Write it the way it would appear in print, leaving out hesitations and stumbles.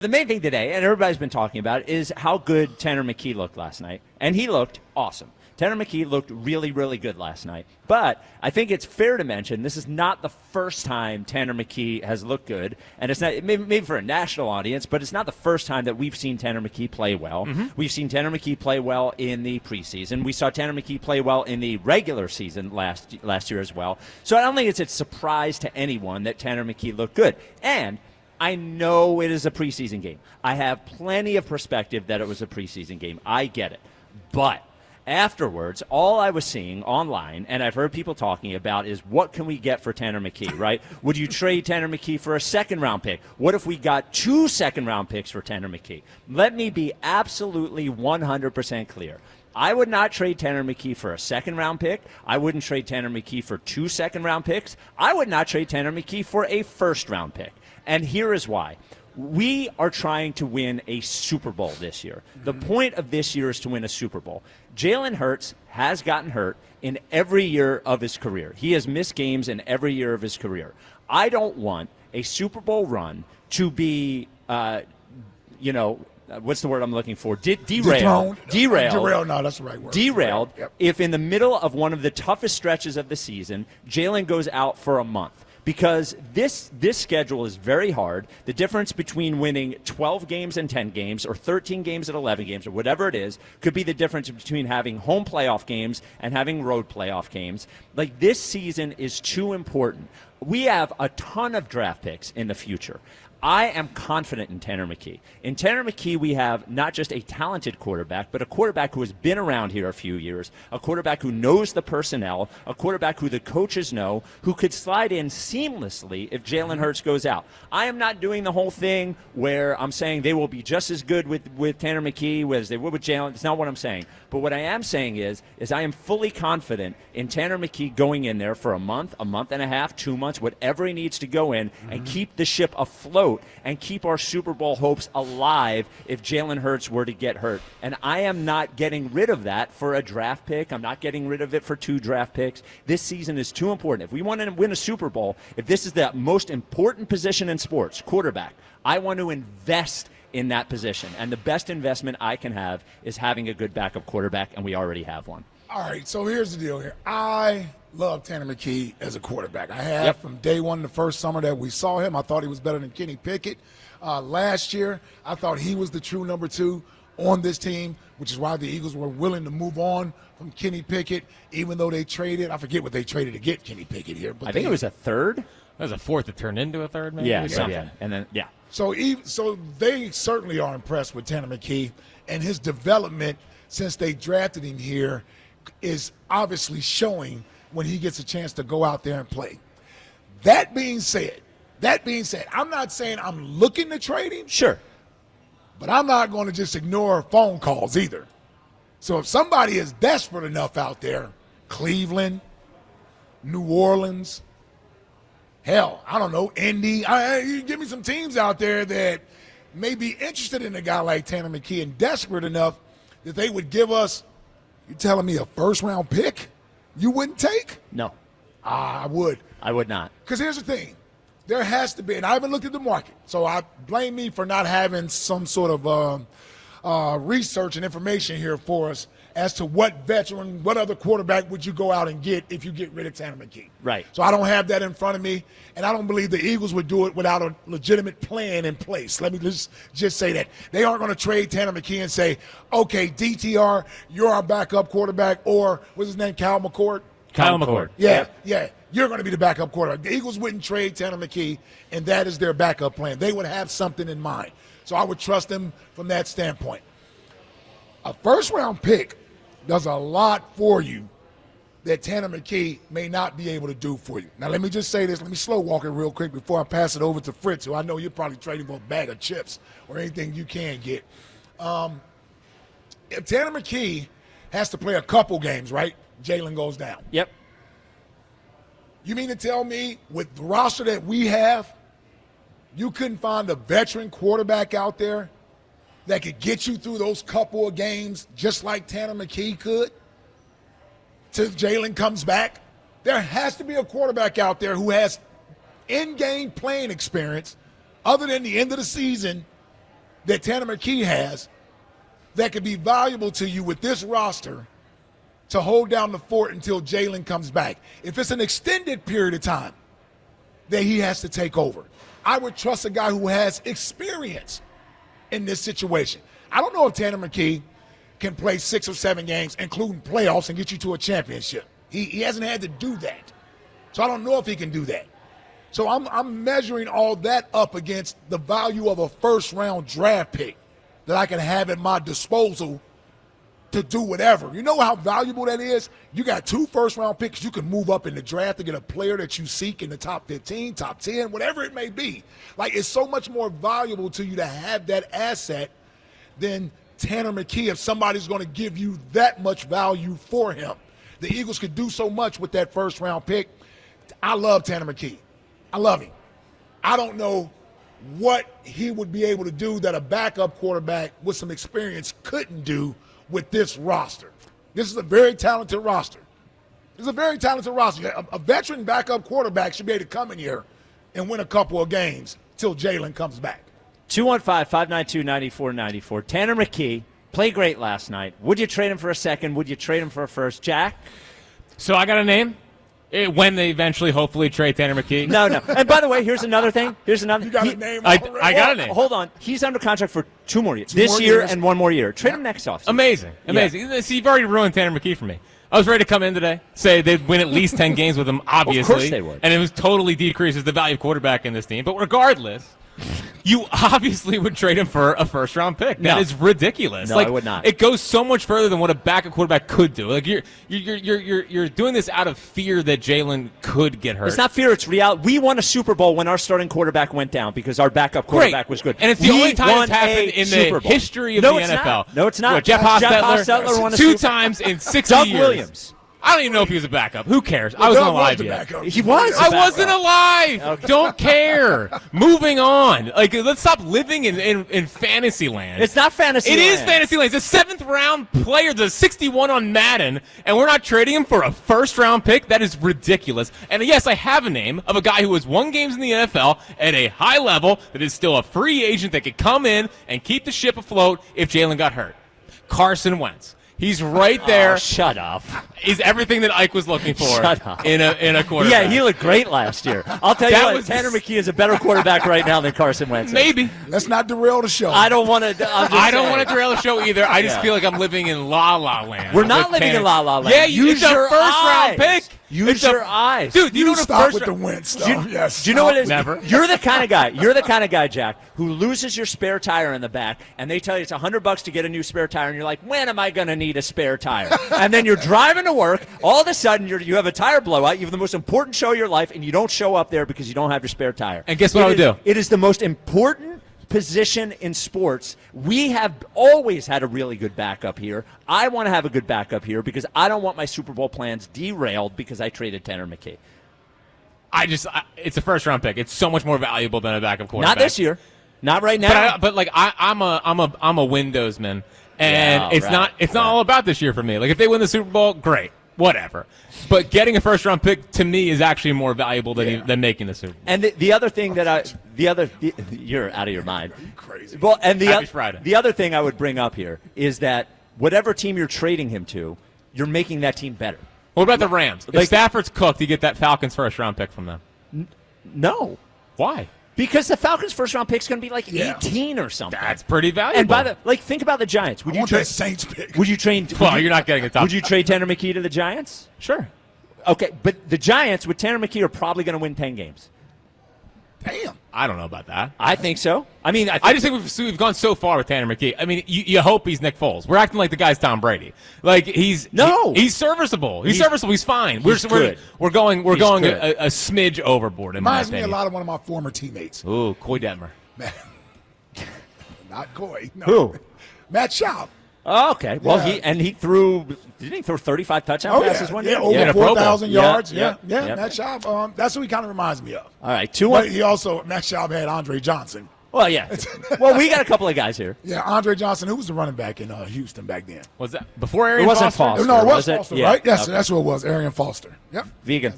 The main thing today, and everybody's been talking about it, is how good Tanner McKee looked last night. And he looked awesome. Tanner McKee looked really, really good last night. But I think it's fair to mention this is not the first time Tanner McKee has looked good. And it's not maybe for a national audience, but it's not the first time that we've seen Tanner McKee play well. Mm-hmm. We've seen Tanner McKee play well in the preseason. We saw Tanner McKee play well in the regular season last year as well. So I don't think it's a surprise to anyone that Tanner McKee looked good. And I know it is a preseason game. I have plenty of perspective that it was a preseason game. I get it. But afterwards, all I was seeing online, and I've heard people talking about, is what can we get for Tanner McKee, right? Would you trade Tanner McKee for a second-round pick? What if we got 2 second-round picks for Tanner McKee? Let me be absolutely 100% clear. I would not trade Tanner McKee for a second-round pick. I wouldn't trade Tanner McKee for 2 second-round picks. I would not trade Tanner McKee for a first-round pick. And here is why. We are trying to win a Super Bowl this year. The point of this year is to win a Super Bowl. Jalen Hurts has gotten hurt in every year of his career. He has missed games in every year of his career. I don't want a Super Bowl run to be, what's the word I'm looking for? Derailed. No, that's the right word. Derailed. Yep. If in the middle of one of the toughest stretches of the season, Jalen goes out for a month. Because this schedule is very hard. The difference between winning 12 games and 10 games or 13 games and 11 games or whatever it is could be the difference between having home playoff games and having road playoff games. Like, this season is too important. We have a ton of draft picks in the future. I am confident in Tanner McKee. In Tanner McKee, we have not just a talented quarterback, but a quarterback who has been around here a few years, a quarterback who knows the personnel, a quarterback who the coaches know, who could slide in seamlessly if Jalen Hurts goes out. I am not doing the whole thing where I'm saying they will be just as good with Tanner McKee as they would with Jalen. It's not what I'm saying. But what I am saying is I am fully confident in Tanner McKee going in there for a month and a half, 2 months, whatever he needs to go in, and keep the ship afloat and keep our Super Bowl hopes alive if Jalen Hurts were to get hurt. And I am not getting rid of that for a draft pick. I'm not getting rid of it for 2 draft picks. This season is too important. If we want to win a Super Bowl, if this is the most important position in sports, quarterback, I want to invest in that position. And the best investment I can have is having a good backup quarterback, and we already have one. All right, so here's the deal here. I love Tanner McKee as a quarterback. I have from day one, the first summer that we saw him. I thought he was better than Kenny Pickett. Last year, I thought he was the true number 2 on this team, which is why the Eagles were willing to move on from Kenny Pickett, even though they traded. I forget what they traded to get Kenny Pickett here. But I think it was a third. That was a fourth that turned into a third, maybe? Yeah. And then, So they certainly are impressed with Tanner McKee, and his development since they drafted him here is obviously showing when he gets a chance to go out there and play. That being said, I'm not saying I'm looking to trade him. Sure. But I'm not going to just ignore phone calls either. So if somebody is desperate enough out there, Cleveland, New Orleans, hell, I don't know, Indy, you give me some teams out there that may be interested in a guy like Tanner McKee and desperate enough that they would give us, you telling me a first-round pick you wouldn't take? No. I would. I would not. Because here's the thing. There has to be, and I haven't looked at the market, so I blame me for not having some sort of research and information here for us as to what veteran, what other quarterback would you go out and get if you get rid of Tanner McKee. Right. So I don't have that in front of me, and I don't believe the Eagles would do it without a legitimate plan in place. Let me just say that. They aren't going to trade Tanner McKee and say, okay, DTR, you're our backup quarterback, or what's his name, Kyle McCord? Kyle McCord. Yeah. You're going to be the backup quarterback. The Eagles wouldn't trade Tanner McKee, and that is their backup plan. They would have something in mind. So I would trust them from that standpoint. A first-round pick does a lot for you that Tanner McKee may not be able to do for you. Now, let me just say this. Let me slow walk it real quick before I pass it over to Fritz, who I know you're probably trading for a bag of chips or anything you can get. If Tanner McKee has to play a couple games, right, Jalen goes down. Yep. You mean to tell me with the roster that we have, you couldn't find a veteran quarterback out there that could get you through those couple of games just like Tanner McKee could till Jalen comes back? There has to be a quarterback out there who has in-game playing experience other than the end of the season that Tanner McKee has that could be valuable to you with this roster to hold down the fort until Jalen comes back. If it's an extended period of time that he has to take over, I would trust a guy who has experience in this situation. I don't know if Tanner McKee can play 6 or 7 games, including playoffs, and get you to a championship. He hasn't had to do that. So I don't know if he can do that. So I'm measuring all that up against the value of a first-round draft pick that I can have at my disposal to do whatever. You know how valuable that is? You got 2 first-round picks. You can move up in the draft to get a player that you seek in the top 15, top 10, whatever it may be. Like, it's so much more valuable to you to have that asset than Tanner McKee if somebody's going to give you that much value for him. The Eagles could do so much with that first-round pick. I love Tanner McKee. I love him. I don't know what he would be able to do that a backup quarterback with some experience couldn't do with this roster. This is a very talented roster. This is a very talented roster. A veteran backup quarterback should be able to come in here and win a couple of games till Jalen comes back. 215-592-9494. Tanner McKee played great last night. Would you trade him for a second? Would you trade him for a first? Jack? So I got a name. When they eventually, hopefully, trade Tanner McKee. No. And by the way, here's another thing. You got a name I already? got a name. Hold on. He's under contract for 2 more years. Two This more year years. and 1 more year. Trade him next offseason. Amazing. Yeah. See, you've already ruined Tanner McKee for me. I was ready to come in today, say they'd win at least 10 games with him, obviously. Of course they would. And it was totally decreases the value of quarterback in this team. But regardless, you obviously would trade him for a first-round pick. That is ridiculous. No, I would not. It goes so much further than what a backup quarterback could do. Like you're doing this out of fear that Jalen could get hurt. It's not fear, it's reality. We won a Super Bowl when our starting quarterback went down because our backup quarterback was good. And it's the We only time won it's happened a in Super the Bowl. history of No, the it's NFL. not. No, it's not. What, Jeff Hostetler won a 2 Super Bowl. times in 60 Doug years. Williams. I don't even know if he was a backup. Who cares? I wasn't Doug was alive the yet. backup. He was. I wasn't alive. Okay. Don't care. Moving on. Like, let's stop living in fantasy land. It's not fantasy It land. is fantasy land. It's a 7th-round player, the 61 on Madden, and we're not trading him for a first-round pick? That is ridiculous. And yes, I have a name of a guy who has won games in the NFL at a high level that is still a free agent that could come in and keep the ship afloat if Jalen got hurt. Carson Wentz. He's right there. Oh, shut up. He's everything that Ike was looking for Shut up. in a quarterback. Yeah, he looked great last year. I'll tell you That what, was- Tanner McKee is a better quarterback right now than Carson Wentz is. Maybe. Let's not derail the show. I don't want to. I don't want to derail the show either. I just Yeah. feel like I'm living in La La Land. We're not with living in Tanner. La La Land. Yeah, Use it's a your first-round eyes. pick. Use It's a- your eyes. Dude, you know what a stop first with the Wentz stuff. Do you, Yes. do you know what it is? Never. You're the kind of guy. You're the kind of guy, Jack, who loses your spare tire in the back, and they tell you it's $100 to get a new spare tire, and you're like, when am I going to need a spare tire? And then you're driving to work. All of a sudden, you have a tire blowout. You have the most important show of your life, and you don't show up there because you don't have your spare tire. And guess what I would do? It is the most important position in sports. We have always had a really good backup here. I want to have a good backup here because I don't want my Super Bowl plans derailed because I traded Tanner McKee. It's a first-round pick. It's so much more valuable than a backup quarterback. Not this year. Not right now. But I'm a Windowsman, and Yeah, it's right. not all about this year for me. Like if they win the Super Bowl, great, whatever. But getting a first-round pick to me is actually more valuable than making the Super Bowl. And the other thing that you're out of your mind. You crazy. Well, and Happy Friday. the other thing I would bring up here is that whatever team you're trading him to, you're making that team better. What about the Rams? If Stafford's cooked, you get that Falcons first-round pick from them. No. Why? Because the Falcons' first-round pick is going to be like Yeah. 18 or something. That's pretty valuable. And think about the Giants. Would I you want trade? that Saints pick. Would you trade? Well, you're not getting a top. Would you trade Tanner McKee to the Giants? Sure. Okay, but the Giants with Tanner McKee are probably going to win 10 games. Damn. I don't know about that. I think so. I mean, I just think we've gone so far with Tanner McKee. I mean, you hope he's Nick Foles. We're acting like the guy's Tom Brady. Like he's serviceable. He's serviceable. He's fine. He's good. We're going He's good. a smidge overboard in my Reminds me a opinion. lot of one of my former teammates. Ooh, Coy Detmer. Man. Not Coy. No. Who? Matt Schaub. Oh, okay. Well, Yeah. he threw. Didn't he throw 35 touchdown passes one year? over Yeah, in a Pro Bowl. 4,000 Yeah, yards. yeah, Yeah, yeah. Matt Schaub. That's who he kind of reminds me of. All right, But he also, Matt Schaub had Andre Johnson. Well, yeah. Well, we got a couple of guys here. Yeah, Andre Johnson, who was the running back in Houston back then. Was that before Arian It wasn't Foster? Foster. No, it was was it? Foster, Yeah. right? Yes, Okay. that's who it was, Arian Foster. Yep. Vegan.